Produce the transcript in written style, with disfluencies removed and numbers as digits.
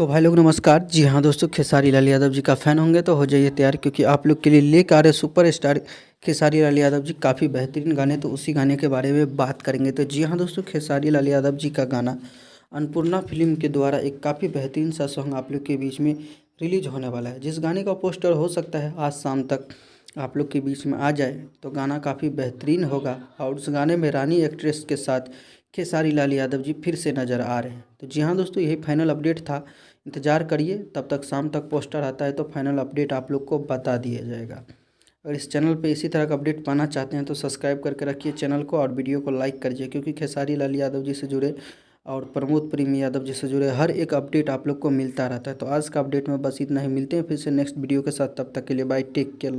भाई लोग नमस्कार। जी हाँ दोस्तों, खेसारी लाल यादव जी का फ़ैन होंगे तो हो जाइए तैयार, क्योंकि आप लोग के लिए लेकर आ रहे सुपरस्टार खेसारी लाल यादव जी काफ़ी बेहतरीन गाने। तो उसी गाने के बारे में बात करेंगे। तो जी हाँ दोस्तों, खेसारी लाल यादव जी का गाना अन्नपूर्णा फिल्म के द्वारा एक काफ़ी बेहतरीन सा सॉन्ग आप लोग के बीच में रिलीज होने वाला है, जिस गाने का पोस्टर हो सकता है आज शाम तक आप लोग के बीच में आ जाए। तो गाना काफ़ी बेहतरीन होगा और उस गाने में रानी एक्ट्रेस के साथ खेसारी लाल यादव जी फिर से नज़र आ रहे हैं। तो जी हाँ दोस्तों, यही फाइनल अपडेट था। इंतज़ार करिए, तब तक शाम तक पोस्टर आता है तो फाइनल अपडेट आप लोग को बता दिया जाएगा। अगर इस चैनल पे इसी तरह का अपडेट पाना चाहते हैं तो सब्सक्राइब करके रखिए चैनल को और वीडियो को लाइक करिए, क्योंकि खेसारी लाल यादव जी से जुड़े और प्रमोद प्रेम यादव जी से जुड़े हर एक अपडेट आप लोग को मिलता रहता है। तो आज का अपडेट में बस इतना ही। मिलते हैं फिर से नेक्स्ट वीडियो के साथ, तब तक के लिए बाय, टेक केयर।